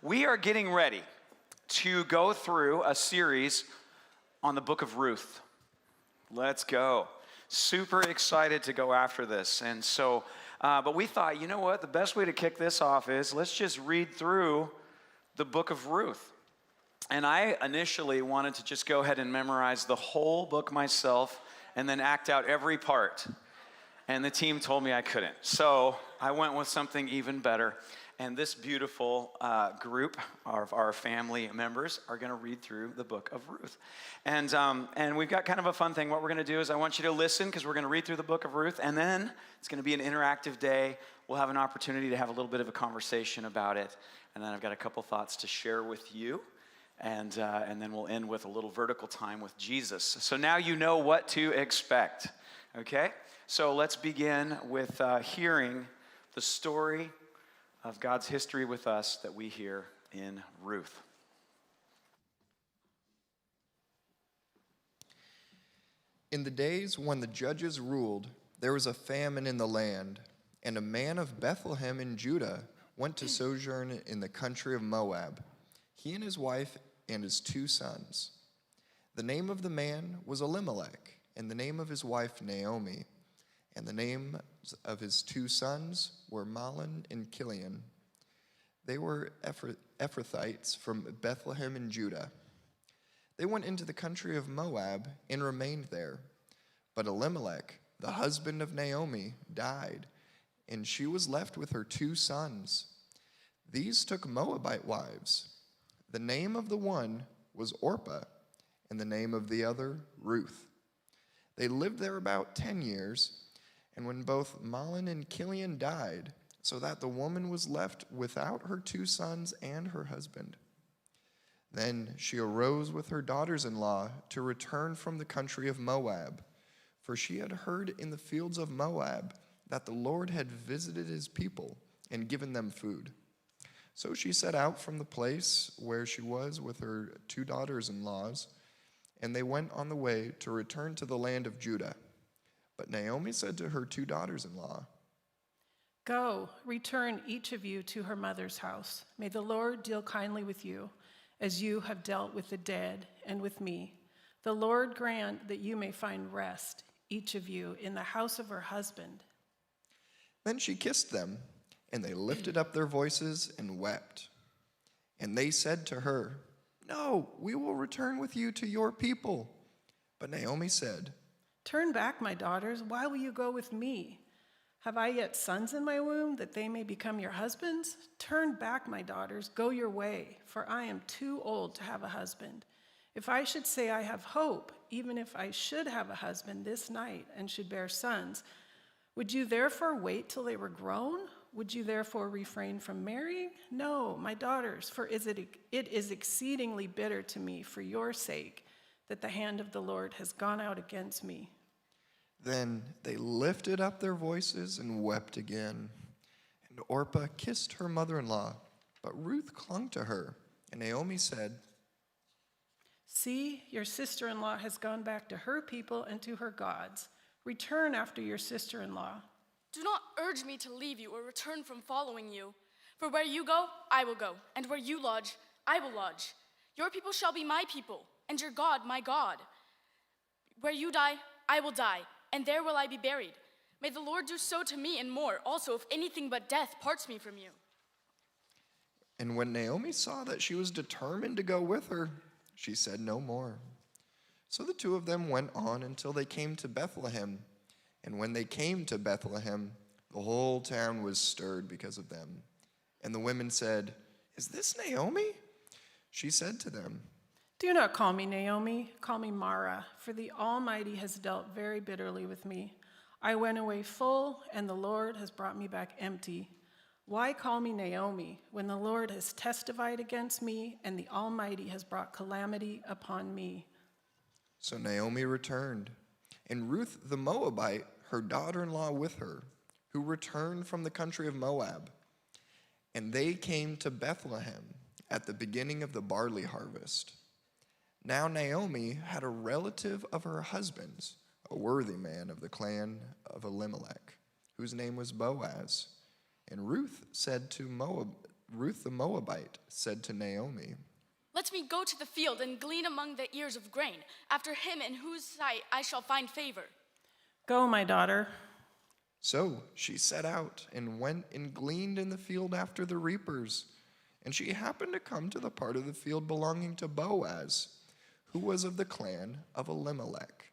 We are getting ready to go through a series on the book of Ruth. Let's go. Super excited to go after this. And so, but we thought, you know what? The best way to kick this off is let's just read through the book of Ruth. And I initially wanted to just go ahead and memorize the whole book myself and then act out every part. And the team told me I couldn't. So I went with something even better. And this beautiful group of our family members are going to read through the book of Ruth. And we've got kind of a fun thing. What we're going to do is I want you to listen because we're going to read through the book of Ruth. And then it's going to be an interactive day. We'll have an opportunity to have a little bit of a conversation about it. And then I've got a couple thoughts to share with you. And then we'll end with a little vertical time with Jesus. So now you know what to expect. Okay? So let's begin with hearing the story of God's history with us that we hear in Ruth. In the days when the judges ruled, there was a famine in the land, and a man of Bethlehem in Judah went to sojourn in the country of Moab, he and his wife and his 2 sons. The name of the man was Elimelech, and the name of his wife Naomi. And the names of his 2 sons were Mahlon and Chilion. They were Ephrathites from Bethlehem in Judah. They went into the country of Moab and remained there. But Elimelech, the husband of Naomi, died, and she was left with her 2 sons. These took Moabite wives. The name of the one was Orpah, and the name of the other Ruth. They lived there about 10 years. And when both Mahlon and Chilion died, so that the woman was left without her 2 sons and her husband. Then she arose with her daughters-in-law to return from the country of Moab, for she had heard in the fields of Moab that the Lord had visited his people and given them food. So she set out from the place where she was with her 2 daughters-in-laws, and they went on the way to return to the land of Judah. But Naomi said to her 2 daughters-in-law, "Go, return each of you to her mother's house. May the Lord deal kindly with you, as you have dealt with the dead and with me. The Lord grant that you may find rest, each of you, in the house of her husband." Then she kissed them, and they lifted up their voices and wept. And they said to her, "No, we will return with you to your people." But Naomi said, "Turn back, my daughters. Why will you go with me? Have I yet sons in my womb, that they may become your husbands? Turn back, my daughters. Go your way, for I am too old to have a husband. If I should say I have hope, even if I should have a husband this night and should bear sons, would you therefore wait till they were grown? Would you therefore refrain from marrying? No, my daughters, for it is exceedingly bitter to me for your sake that the hand of the Lord has gone out against me." Then they lifted up their voices and wept again. And Orpah kissed her mother-in-law, but Ruth clung to her. And Naomi said, "See, your sister-in-law has gone back to her people and to her gods. Return after your sister-in-law." Do not urge me to leave you or return from following you. For where you go, I will go, and where you lodge, I will lodge. Your people shall be my people, and your God my God. Where you die, I will die, and there will I be buried. May the Lord do so to me and more, also if anything but death parts me from you. And when Naomi saw that she was determined to go with her, she said no more. So the 2 of them went on until they came to Bethlehem. And when they came to Bethlehem, the whole town was stirred because of them. And the women said, "Is this Naomi?" She said to them, "Do not call me Naomi, call me Mara, for the Almighty has dealt very bitterly with me. I went away full, and the Lord has brought me back empty. Why call me Naomi, when the Lord has testified against me, and the Almighty has brought calamity upon me?" So Naomi returned, and Ruth the Moabite, her daughter-in-law with her, who returned from the country of Moab. And they came to Bethlehem at the beginning of the barley harvest. Now Naomi had a relative of her husband's, a worthy man of the clan of Elimelech, whose name was Boaz. And Ruth said to Ruth the Moabite said to Naomi, Let me go to the field and glean among the ears of grain, after him in whose sight I shall find favor. Go, my daughter. So she set out and went and gleaned in the field after the reapers. And she happened to come to the part of the field belonging to Boaz, who was of the clan of Elimelech.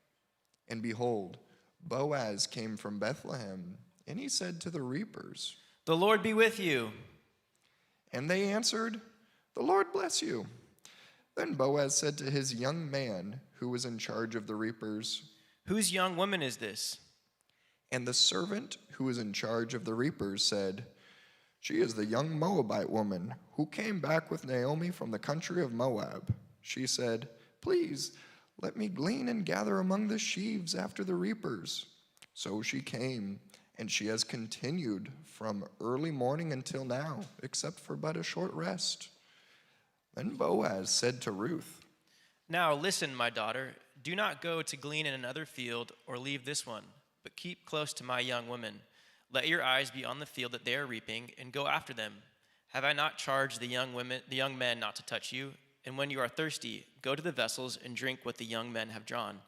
And behold, Boaz came from Bethlehem, and he said to the reapers, The Lord be with you. And they answered, The Lord bless you. Then Boaz said to his young man, who was in charge of the reapers, Whose young woman is this? And the servant who was in charge of the reapers said, She is the young Moabite woman who came back with Naomi from the country of Moab. She said, Please, let me glean and gather among the sheaves after the reapers. So she came, and she has continued from early morning until now, except for but a short rest. Then Boaz said to Ruth, Now listen, my daughter, do not go to glean in another field or leave this one, but keep close to my young women. Let your eyes be on the field that they are reaping, and go after them. Have I not charged the young men not to touch you? And when you are thirsty, go to the vessels and drink what the young men have drawn.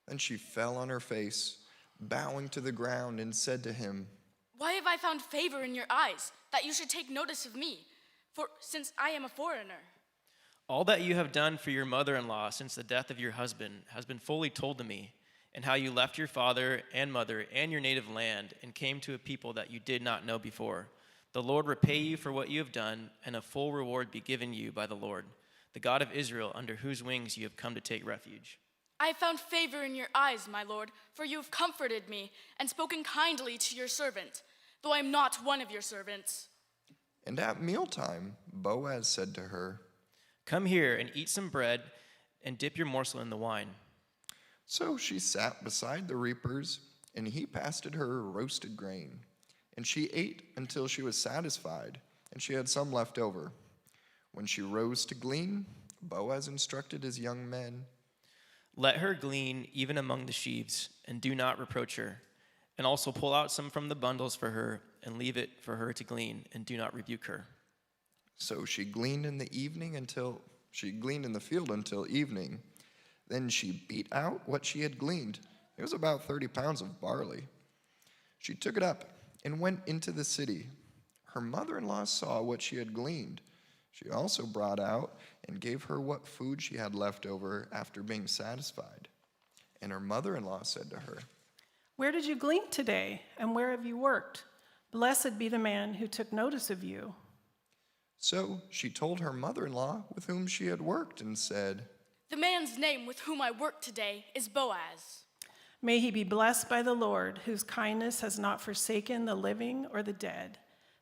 Then she fell on her face, bowing to the ground, and said to him, Why have I found favor in your eyes, that you should take notice of me, for since I am a foreigner? All that you have done for your mother-in-law since the death of your husband has been fully told to me, and how you left your father and mother and your native land and came to a people that you did not know before. The Lord repay you for what you have done, and a full reward be given you by the Lord, the God of Israel, under whose wings you have come to take refuge. I have found favor in your eyes, my lord, for you have comforted me and spoken kindly to your servant, though I am not one of your servants. And at mealtime, Boaz said to her, Come here and eat some bread and dip your morsel in the wine. So she sat beside the reapers, and he passed her roasted grain. And she ate until she was satisfied, and she had some left over. When she rose to glean, Boaz instructed his young men, Let her glean even among the sheaves, and do not reproach her. And also pull out some from the bundles for her, and leave it for her to glean, and do not rebuke her. So she gleaned in the field until evening. Then she beat out what she had gleaned. It was about 30 pounds of barley. She took it up and went into the city. Her mother-in-law saw what she had gleaned. She also brought out and gave her what food she had left over after being satisfied. And her mother-in-law said to her, Where did you glean today, and where have you worked? Blessed be the man who took notice of you. So she told her mother-in-law with whom she had worked and said, The man's name with whom I work today is Boaz. May he be blessed by the Lord, whose kindness has not forsaken the living or the dead.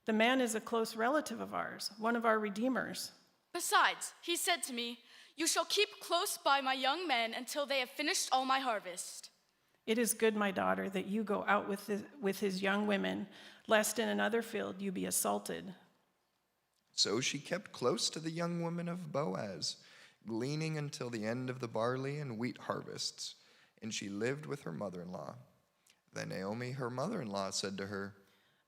The man is a close relative of ours, one of our redeemers. Besides, he said to me, You shall keep close by my young men until they have finished all my harvest. It is good, my daughter, that you go out with his young women, lest in another field you be assaulted. So she kept close to the young women of Boaz, gleaning until the end of the barley and wheat harvests, and she lived with her mother-in-law. Then Naomi, her mother-in-law, said to her,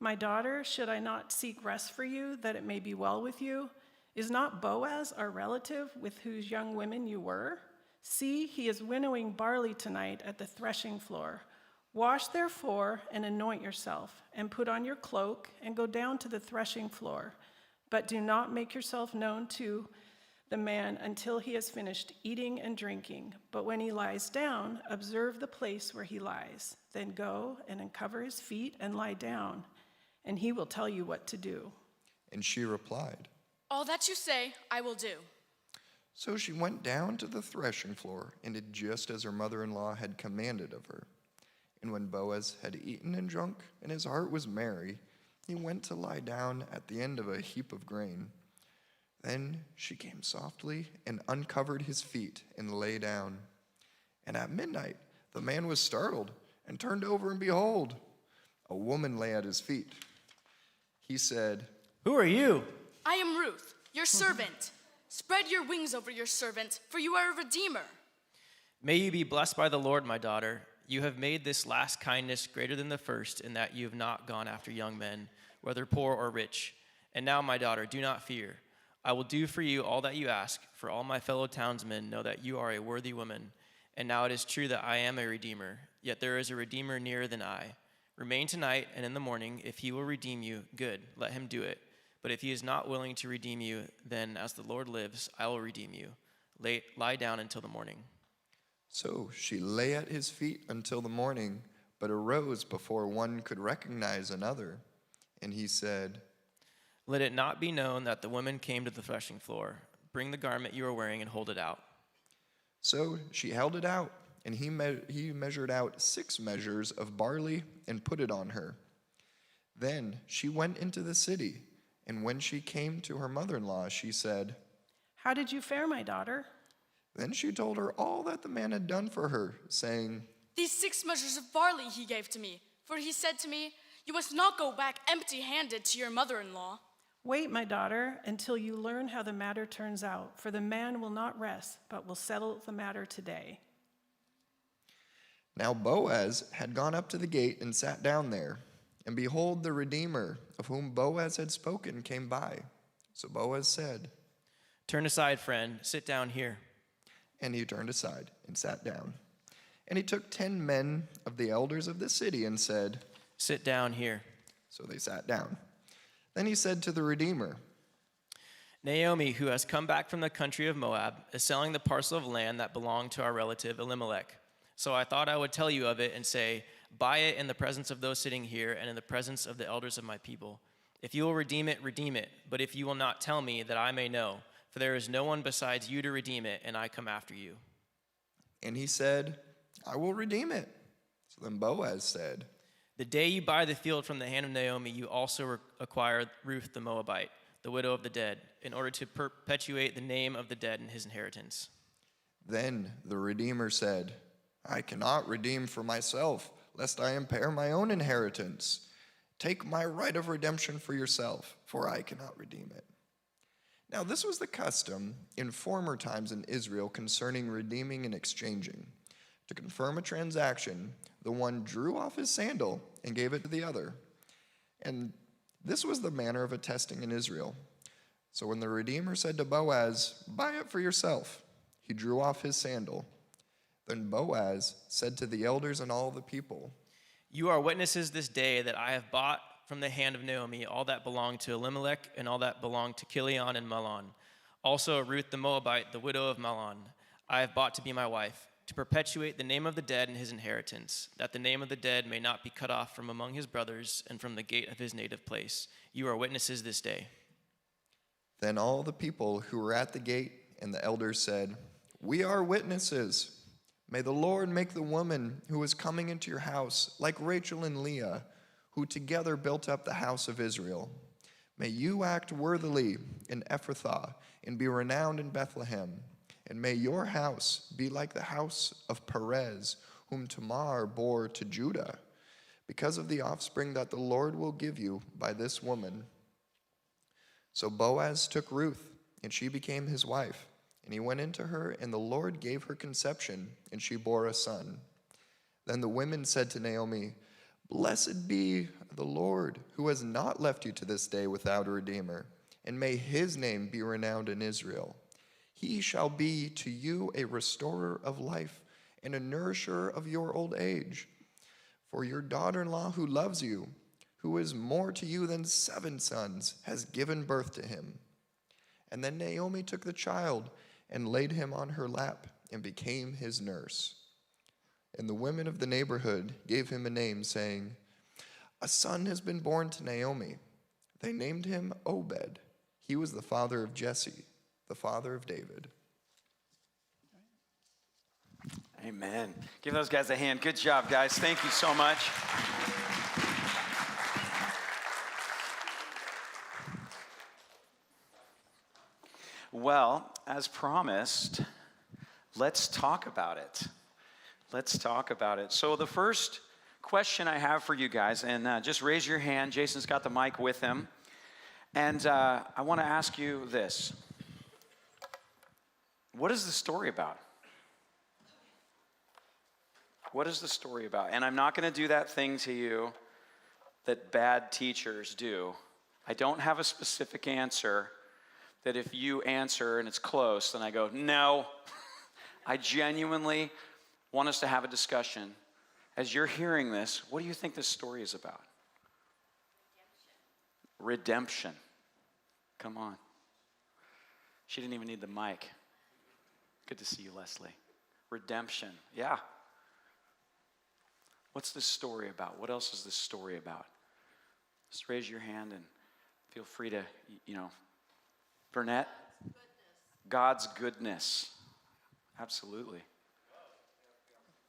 My daughter, should I not seek rest for you, that it may be well with you? Is not Boaz our relative, with whose young women you were? See, he is winnowing barley tonight at the threshing floor. Wash therefore and anoint yourself, and put on your cloak, and go down to the threshing floor. But do not make yourself known to the man until he has finished eating and drinking. But when he lies down, observe the place where he lies. Then go and uncover his feet and lie down, and he will tell you what to do. And she replied, All that you say, I will do. So she went down to the threshing floor and did just as her mother-in-law had commanded of her. And when Boaz had eaten and drunk, and his heart was merry, he went to lie down at the end of a heap of grain. Then she came softly and uncovered his feet and lay down. And at midnight the man was startled and turned over, and behold, a woman lay at his feet. He said, Who are you? I am Ruth, your servant. Spread your wings over your servant, for you are a redeemer. May you be blessed by the Lord, my daughter. You have made this last kindness greater than the first, in that you have not gone after young men, whether poor or rich. And now, my daughter, do not fear. I will do for you all that you ask, for all my fellow townsmen know that you are a worthy woman. And now it is true that I am a redeemer, yet there is a redeemer nearer than I. Remain tonight, and in the morning, if he will redeem you, good, let him do it. But if he is not willing to redeem you, then as the Lord lives, I will redeem you. Lie down until the morning. So she lay at his feet until the morning, but arose before one could recognize another. And he said, Let it not be known that the women came to the threshing floor. Bring the garment you are wearing and hold it out. So she held it out, and he measured out 6 measures of barley and put it on her. Then she went into the city, and when she came to her mother-in-law, she said, How did you fare, my daughter? Then she told her all that the man had done for her, saying, These 6 measures of barley he gave to me, for he said to me, You must not go back empty-handed to your mother-in-law. Wait, my daughter, until you learn how the matter turns out, for the man will not rest, but will settle the matter today. Now Boaz had gone up to the gate and sat down there. And behold, the Redeemer, of whom Boaz had spoken, came by. So Boaz said, Turn aside, friend, sit down here. And he turned aside and sat down. And he took 10 men of the elders of the city and said, Sit down here. So they sat down. Then he said to the Redeemer, Naomi, who has come back from the country of Moab, is selling the parcel of land that belonged to our relative Elimelech. So I thought I would tell you of it and say, Buy it in the presence of those sitting here and in the presence of the elders of my people. If you will redeem it, redeem it. But if you will not tell me, that I may know, for there is no one besides you to redeem it, and I come after you. And he said, I will redeem it. So then Boaz said, The day you buy the field from the hand of Naomi, you also acquire Ruth the Moabite, the widow of the dead, in order to perpetuate the name of the dead in his inheritance. Then the Redeemer said, I cannot redeem for myself, lest I impair my own inheritance. Take my right of redemption for yourself, for I cannot redeem it. Now this was the custom in former times in Israel concerning redeeming and exchanging. To confirm a transaction, the one drew off his sandal and gave it to the other. And this was the manner of attesting in Israel. So when the Redeemer said to Boaz, Buy it for yourself, he drew off his sandal. Then Boaz said to the elders and all the people, You are witnesses this day that I have bought from the hand of Naomi all that belonged to Elimelech and all that belonged to Chilion and Mahlon. Also Ruth the Moabite, the widow of Mahlon, I have bought to be my wife, to perpetuate the name of the dead in his inheritance, that the name of the dead may not be cut off from among his brothers and from the gate of his native place. You are witnesses this day. Then all the people who were at the gate and the elders said, We are witnesses. May the Lord make the woman who is coming into your house like Rachel and Leah, who together built up the house of Israel. May you act worthily in Ephrathah and be renowned in Bethlehem. And may your house be like the house of Perez, whom Tamar bore to Judah, because of the offspring that the Lord will give you by this woman. So Boaz took Ruth, and she became his wife. And he went into her, and the Lord gave her conception, and she bore a son. Then the women said to Naomi, Blessed be the Lord, who has not left you to this day without a redeemer, and may his name be renowned in Israel. He shall be to you a restorer of life and a nourisher of your old age. For your daughter-in-law who loves you, who is more to you than 7 sons, has given birth to him. And then Naomi took the child and laid him on her lap and became his nurse. And the women of the neighborhood gave him a name, saying, A son has been born to Naomi. They named him Obed. He was the father of Jesse, the father of David. Amen. Give those guys a hand. Good job, guys. Thank you so much. Well, as promised, let's talk about it. Let's talk about it. So the first question I have for you guys, and just raise your hand. Jason's got the mic with him. And I want to ask you this. What is the story about? What is the story about? And I'm not going to do that thing to you that bad teachers do. I don't have a specific answer that if you answer and it's close, then I go, no. I genuinely want us to have a discussion. As you're hearing this, what do you think this story is about? Redemption. Come on. She didn't even need the mic. Good to see you, Leslie. Redemption. Yeah. What's this story about? What else is this story about? Just raise your hand and feel free to, Burnett? God's goodness. Absolutely.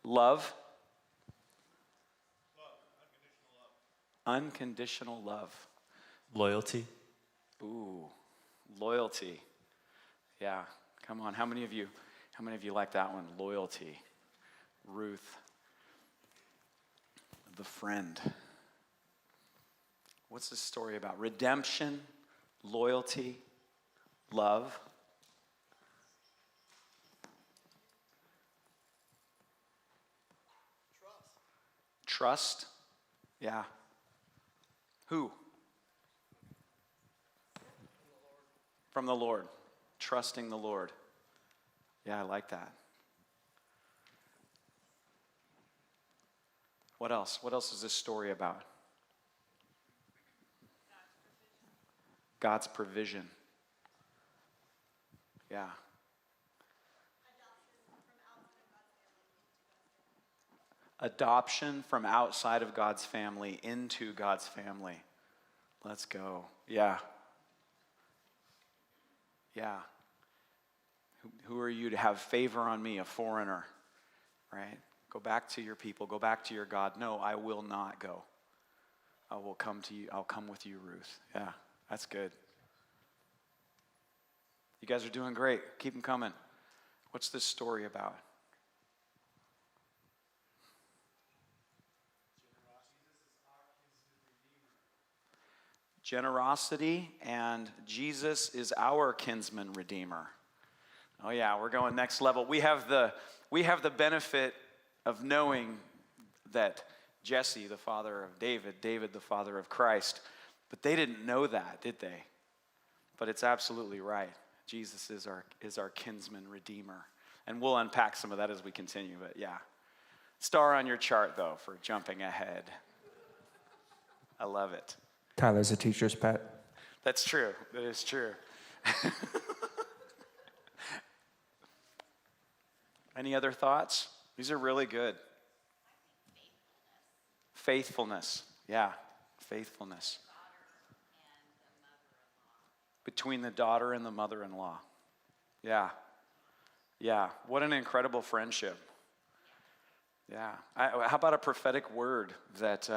Love. Unconditional love. Loyalty. Ooh, loyalty. Yeah, come on. How many of you like that one? Loyalty. Ruth. The friend. What's this story about? Redemption, loyalty, love. Trust. Yeah. Who? From the Lord. Trusting the Lord. Yeah, I like that. What else? What else is this story about? God's provision. Yeah. Adoption from outside of God's family into God's family. Let's go. Yeah. Yeah. Who are you to have favor on me, a foreigner? Right? Go back to your people. Go back to your God. No, I will not go. I will come to you. I'll come with you, Ruth. Yeah, that's good. You guys are doing great. Keep them coming. What's this story about? Generosity, and Jesus is our kinsman redeemer. Oh yeah, we're going next level. We have the benefit of knowing that Jesse, the father of David, David, the father of Christ, but they didn't know that, did they? But it's absolutely right. Jesus is our kinsman redeemer. And we'll unpack some of that as we continue, but yeah. Star on your chart, though, for jumping ahead. I love it. Tyler's a teacher's pet. That's true. That is true. Any other thoughts? These are really good. Faithfulness. Yeah, faithfulness. Between the daughter and the mother-in-law. Yeah. Yeah. What an incredible friendship. Yeah. How about a prophetic word that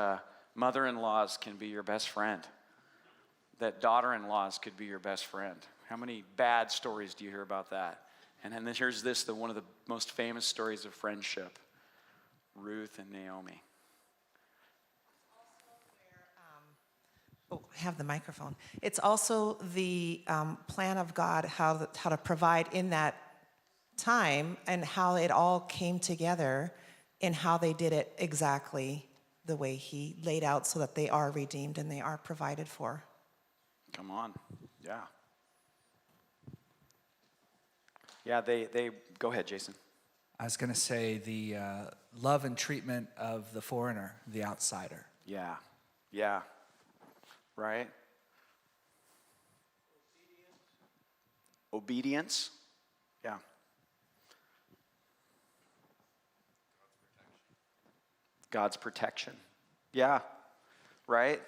mother-in-laws can be your best friend? That daughter-in-laws could be your best friend. How many bad stories do you hear about that? And then here's one of the most famous stories of friendship. Ruth and Naomi. Have the microphone. It's also the plan of God, how to provide in that time, and how it all came together, and how they did it exactly the way He laid out, so that they are redeemed and they are provided for. Come on, yeah. Yeah, they go ahead, Jason. I was going to say the love and treatment of the foreigner, the outsider. Yeah, yeah, right? Obedience, yeah. God's protection, yeah, right?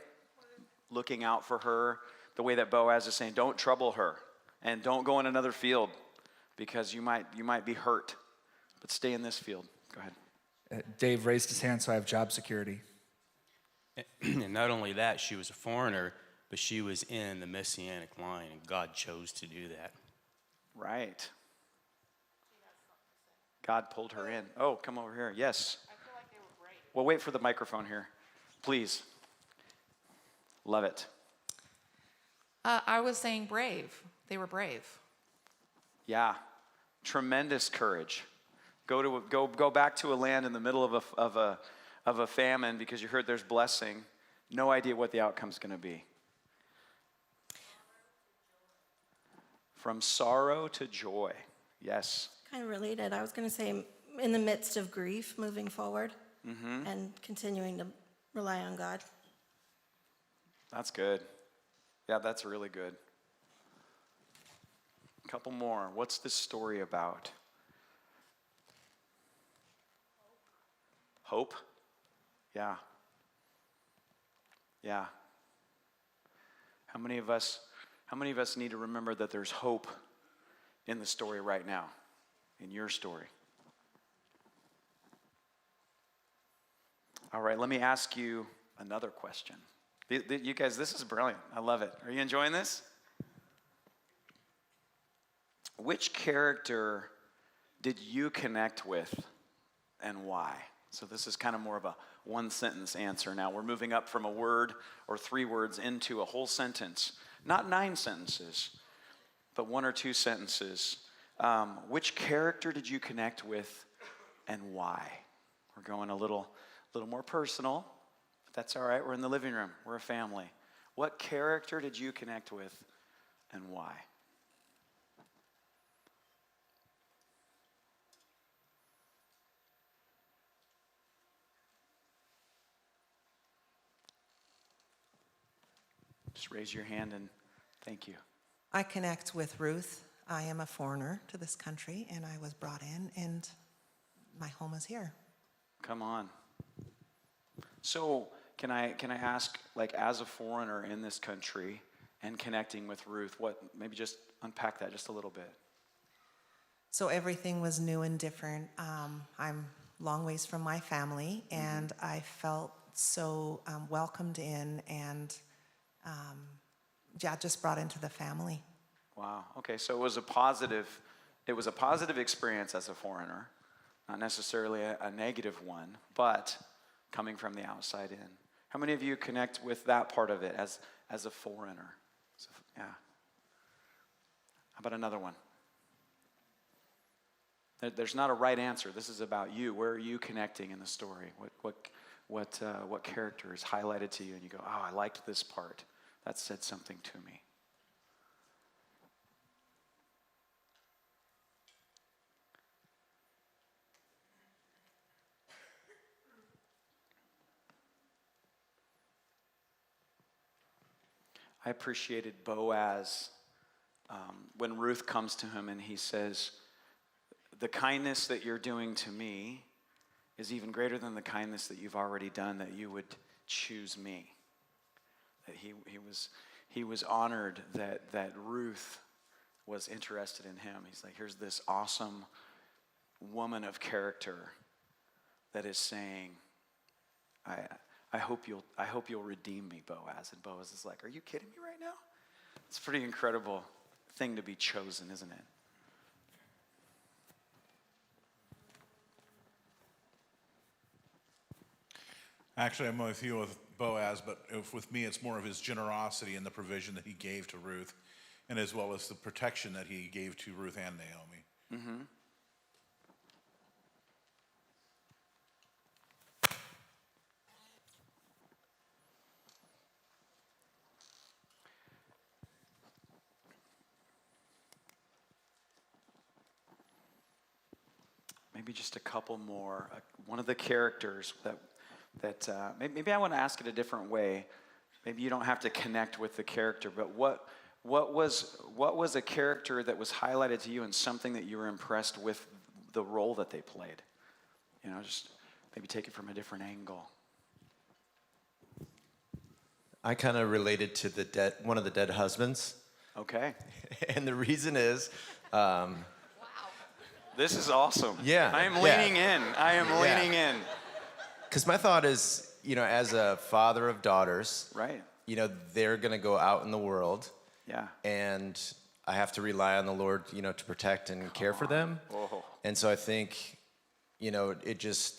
Looking out for her, the way that Boaz is saying, don't trouble her, and don't go in another field, because you might be hurt, but stay in this field. Go ahead. Dave raised his hand, so I have job security. And not only that, she was a foreigner, but she was in the Messianic line, and God chose to do that. Right. God pulled her in. Oh, come over here. Yes. I feel like they were brave. Well, wait for the microphone here. Please. Love it. I was saying brave. They were brave. Yeah. Tremendous courage. Go back to a land in the middle of a famine because you heard there's blessing. No idea what the outcome's going to be. From sorrow to joy. Yes. Kind of related. I was going to say in the midst of grief, moving forward and continuing to rely on God. That's good. Yeah, that's really good. A couple more. What's this story about? Hope? Yeah. Yeah. How many of us need to remember that there's hope in the story right now, in your story? All right, let me ask you another question. You guys, this is brilliant. I love it. Are you enjoying this? Which character did you connect with and why? So this is kind of more of a one-sentence answer now. We're moving up from a word or 3 words into a whole sentence. Not 9 sentences, but 1 or 2 sentences. Which character did you connect with and why? We're going a little more personal. But that's all right. We're in the living room. We're a family. What character did you connect with and why? Just raise your hand and thank you. I connect with Ruth. I am a foreigner to this country, and I was brought in, and my home is here. Come on. So can I ask, like, as a foreigner in this country and connecting with Ruth, maybe just unpack that just a little bit. So everything was new and different. I'm long ways from my family, and I felt so welcomed in and just brought into the family. Wow. Okay, so it was a positive experience as a foreigner, not necessarily a negative one, but coming from the outside in. How many of you connect with that part of it as a foreigner? So, yeah. How about another one? There's not a right answer. This is about you. Where are you connecting in the story? What character is highlighted to you, and you go, oh, I liked this part. That said something to me. I appreciated Boaz when Ruth comes to him and he says, the kindness that you're doing to me is even greater than the kindness that you've already done, that you would choose me. That he was honored that Ruth was interested in him. He's like, here's this awesome woman of character that is saying, I hope you'll redeem me, Boaz. And Boaz is like, are you kidding me right now? It's a pretty incredible thing to be chosen, isn't it? Actually, I'm with you with Boaz, but with me, it's more of his generosity and the provision that he gave to Ruth, and as well as the protection that he gave to Ruth and Naomi. Mm-hmm. Maybe just a couple more. One of the characters that maybe I want to ask it a different way. Maybe you don't have to connect with the character, but what was a character that was highlighted to you and something that you were impressed with the role that they played? You know, just maybe take it from a different angle. I kind of related to one of the dead husbands. Okay. And the reason is, this is awesome. Yeah. I am leaning in. I am leaning in. Because my thought is, as a father of daughters, right? They're going to go out in the world. Yeah. And I have to rely on the Lord, to protect and care for them. Oh. And so I think, it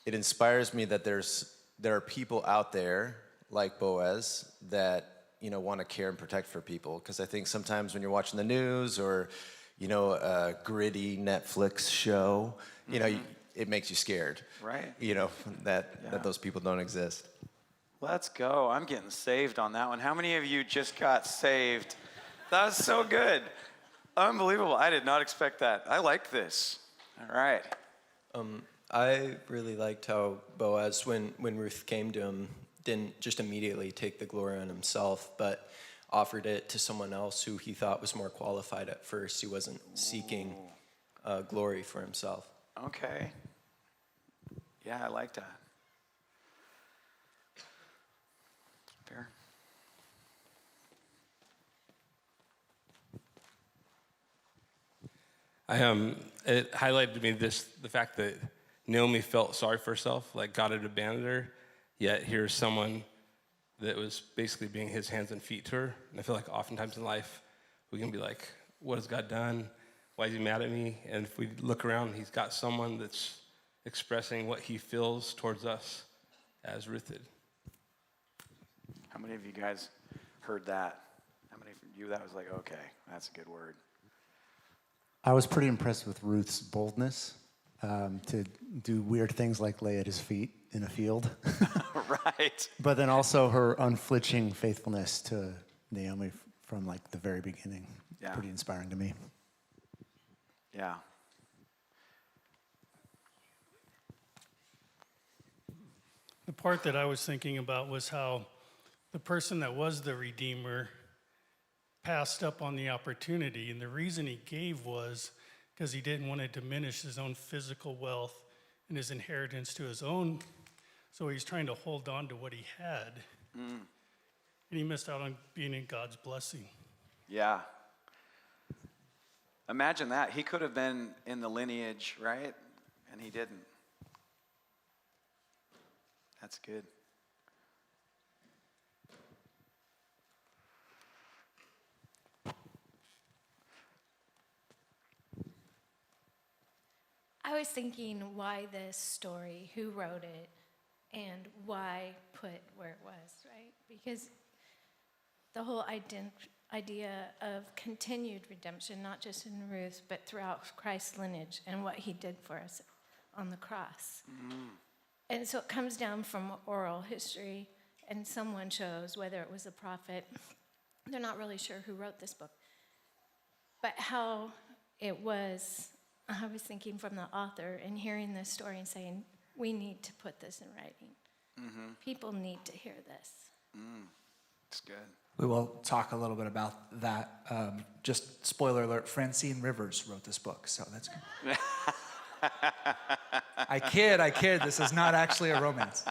inspires me that there are people out there like Boaz that, want to care and protect for people. Because I think sometimes when you're watching the news or, a gritty Netflix show, it makes you scared. Right. That those people don't exist. Let's go. I'm getting saved on that one. How many of you just got saved That was so good. Unbelievable. I did not expect that. I like this. All right. I really liked how Boaz, when Ruth came to him, didn't just immediately take the glory on himself, but offered it to someone else who he thought was more qualified at first. He wasn't seeking glory for himself. Okay. Yeah, I like that. Fair. It highlighted to me the fact that Naomi felt sorry for herself, like God had abandoned her, yet here's someone that was basically being his hands and feet to her. And I feel like oftentimes in life, we can be like, what has God done? Why is he mad at me? And if we look around, he's got someone that's expressing what he feels towards us as Ruth did. How many of you guys heard that? How many of you that was like, okay, that's a good word? I was pretty impressed with Ruth's boldness to do weird things like lay at his feet in a field. Right. But then also her unflinching faithfulness to Naomi from like the very beginning. Yeah. Pretty inspiring to me. Yeah. The part that I was thinking about was how the person that was the Redeemer passed up on the opportunity. And the reason he gave was because he didn't want to diminish his own physical wealth and his inheritance to his own. So he's trying to hold on to what he had. And he missed out on being in God's blessing. Yeah. Imagine that. He could have been in the lineage, right? And he didn't. That's good. I was thinking why this story, who wrote it, and why put where it was, right? Because the whole idea of continued redemption, not just in Ruth, but throughout Christ's lineage and what he did for us on the cross. And so it comes down from oral history, and someone chose, whether it was a prophet, they're not really sure who wrote this book, but how it was. I was thinking from the author and hearing this story and saying, we need to put this in writing. People need to hear this. It's good. We will talk a little bit about that. Just spoiler alert, Francine Rivers wrote this book, so that's good. I kid. This is not actually a romance.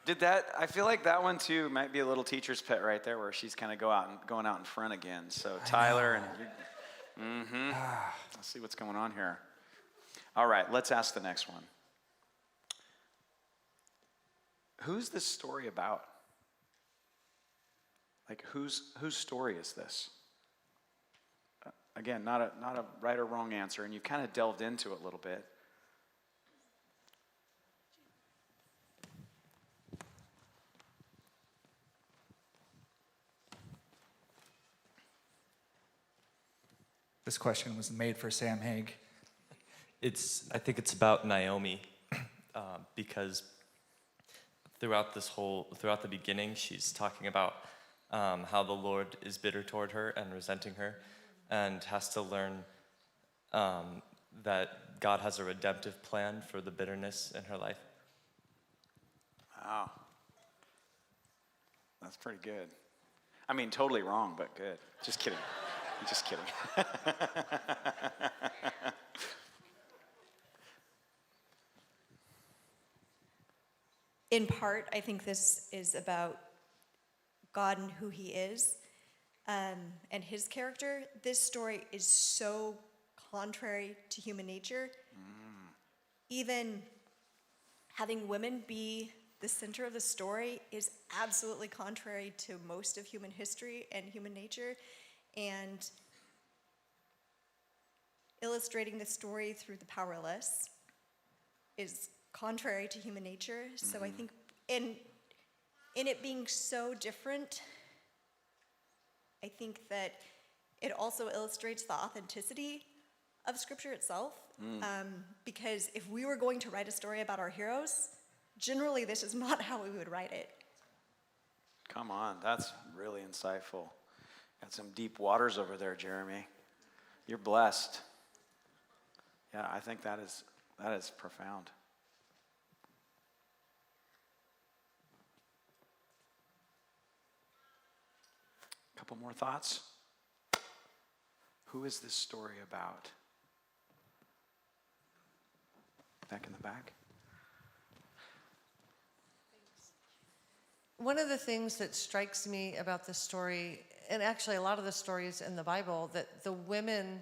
I feel like that one too might be a little teacher's pet right there where she's kind of going out in front again. So Tyler and let's see what's going on here. All right, let's ask the next one. Who's this story about? Like whose story is this? Again, not a right or wrong answer, and you kind of delved into it a little bit. This question was made for Sam Haig. I think it's about Naomi, because throughout the beginning, she's talking about how the Lord is bitter toward her and resenting her, and has to learn that God has a redemptive plan for the bitterness in her life. Wow. That's pretty good. I mean, totally wrong, but good. Just kidding. Just kidding. In part, I think this is about God and who he is, and his character. This story is so contrary to human nature. Even having women be the center of the story is absolutely contrary to most of human history and human nature. And illustrating the story through the powerless is contrary to human nature. So I think in it being so different, I think that it also illustrates the authenticity of Scripture itself. Because if we were going to write a story about our heroes, generally this is not how we would write it. Come on, that's really insightful. Got some deep waters over there, Jeremy. You're blessed. Yeah, I think that is profound. A couple more thoughts. Who is this story about? Back in the back. One of the things that strikes me about this story, and actually a lot of the stories in the Bible, that the women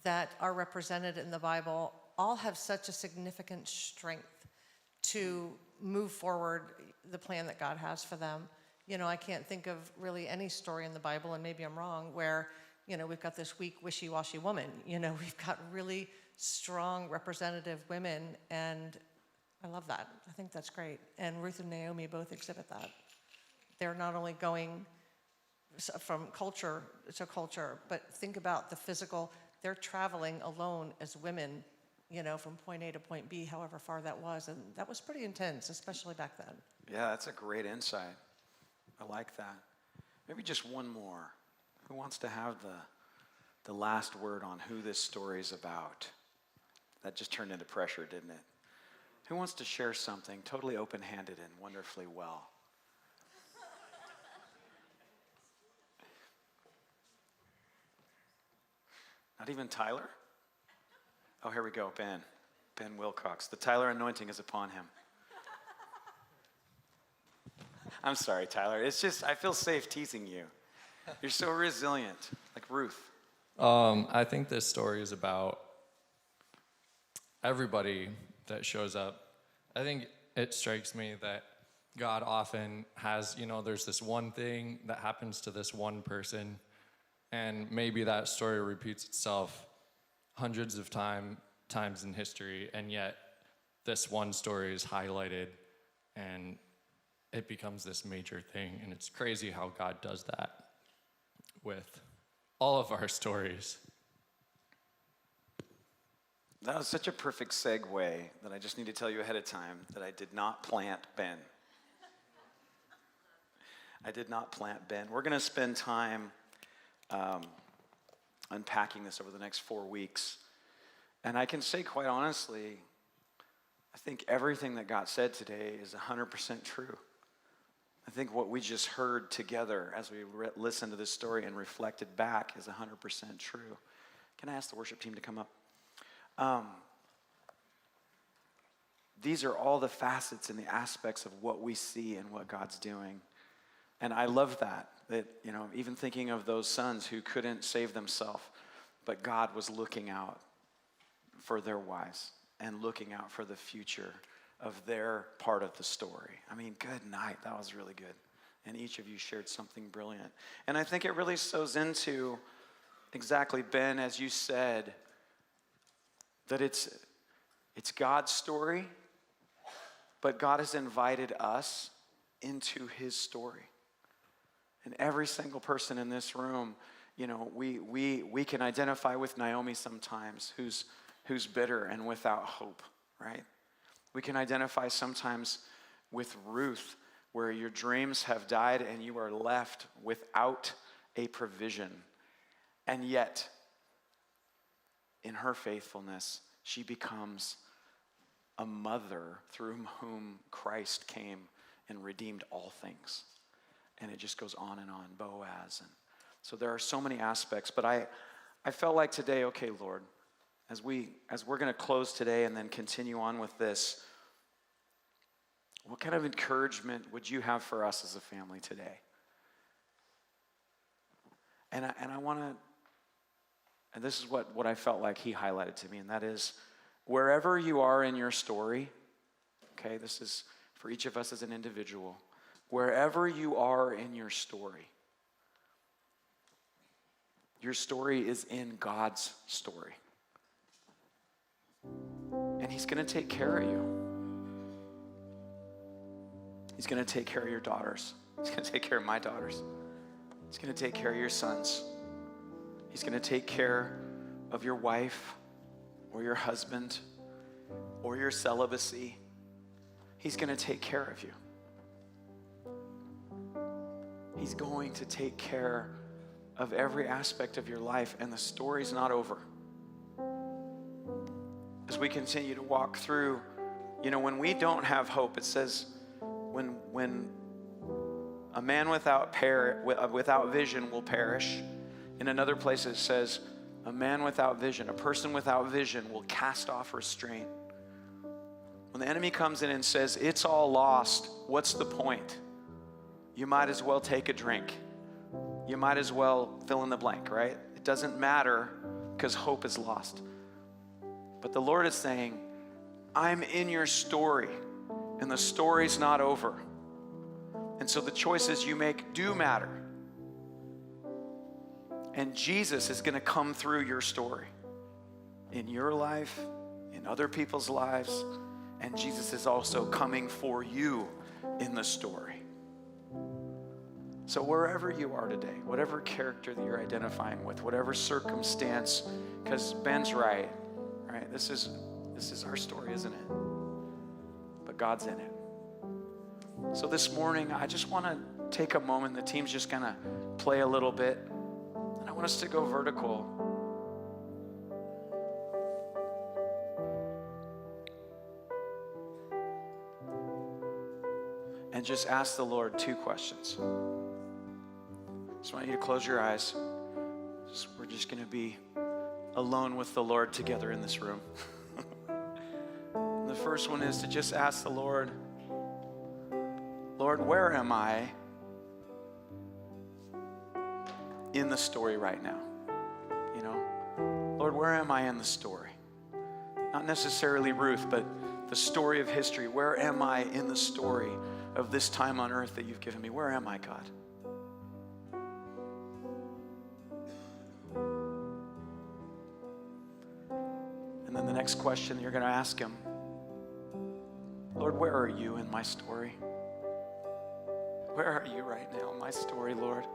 that are represented in the Bible all have such a significant strength to move forward the plan that God has for them. You know, I can't think of really any story in the Bible, and maybe I'm wrong, where, you know, we've got this weak, wishy-washy woman. You know, we've got really strong, representative women, and I love that. I think that's great. And Ruth and Naomi both exhibit that. They're not only going from culture to culture, but think about the physical. They're traveling alone as women, you know, from point A to point B, however far that was. And that was pretty intense, especially back then. Yeah, that's a great insight. I like that. Maybe just one more. Who wants to have the last word on who this story is about? That just turned into pressure, didn't it? Who wants to share something totally open-handed and wonderfully well? Not even Tyler? Oh, here we go, Ben. Ben Wilcox. The Tyler anointing is upon him. I'm sorry, Tyler. It's just, I feel safe teasing you. You're so resilient, like Ruth. I think this story is about everybody that shows up. I think it strikes me that God often has, you know, there's this one thing that happens to this one person, and maybe that story repeats itself hundreds of times in history, and yet this one story is highlighted, and it becomes this major thing. And it's crazy how God does that with all of our stories. That was such a perfect segue that I just need to tell you ahead of time that I did not plant Ben. I did not plant Ben. We're going to spend time unpacking this over the next 4 weeks. And I can say quite honestly, I think everything that got said today is 100% true. I think what we just heard together as we listened to this story and reflected back is 100% true. Can I ask the worship team to come up? These are all the facets and the aspects of what we see and what God's doing. And I love that, you know, even thinking of those sons who couldn't save themselves, but God was looking out for their wives and looking out for the future of their part of the story. I mean, good night. That was really good. And each of you shared something brilliant. And I think it really sows into exactly, Ben, as you said, that it's God's story, but God has invited us into his story. And every single person in this room, you know, we can identify with Naomi sometimes, who's bitter and without hope, right? We can identify sometimes with Ruth, where your dreams have died and you are left without a provision. And yet, in her faithfulness, she becomes a mother through whom Christ came and redeemed all things. And it just goes on and on, Boaz. And so there are so many aspects, but I felt like today, okay, Lord, as we're going to close today and then continue on with this, what kind of encouragement would you have for us as a family today? And I want to, and this is what I felt like he highlighted to me, and that is, wherever you are in your story, okay, this is for each of us as an individual, wherever you are in your story is in God's story. And he's going to take care of you. He's going to take care of your daughters. He's going to take care of my daughters. He's going to take care of your sons. He's going to take care of your wife or your husband or your celibacy. He's going to take care of you. He's going to take care of every aspect of your life, and the story's not over. As we continue to walk through, when we don't have hope, it says when a man without vision will perish. In another place it says a man without vision, a person without vision will cast off restraint. When the enemy comes in and says, it's all lost, what's the point? You might as well take a drink. You might as well fill in the blank, right? It doesn't matter because hope is lost. But the Lord is saying, I'm in your story, and the story's not over. And so the choices you make do matter. And Jesus is going to come through your story, in your life, in other people's lives, and Jesus is also coming for you in the story. So wherever you are today, whatever character that you're identifying with, whatever circumstance, because Ben's right? This is our story, isn't it? But God's in it. So this morning, I just want to take a moment. The team's just going to play a little bit. And I want us to go vertical. And just ask the Lord 2 questions. Just want you to close your eyes. We're just going to be alone with the Lord together in this room. The first one is to just ask the Lord, Lord, where am I in the story right now? Lord, where am I in the story? Not necessarily Ruth, but the story of history. Where am I in the story of this time on earth that you've given me? Where am I, God? And then the next question you're going to ask him, Lord, where are you in my story? Where are you right now in my story, Lord?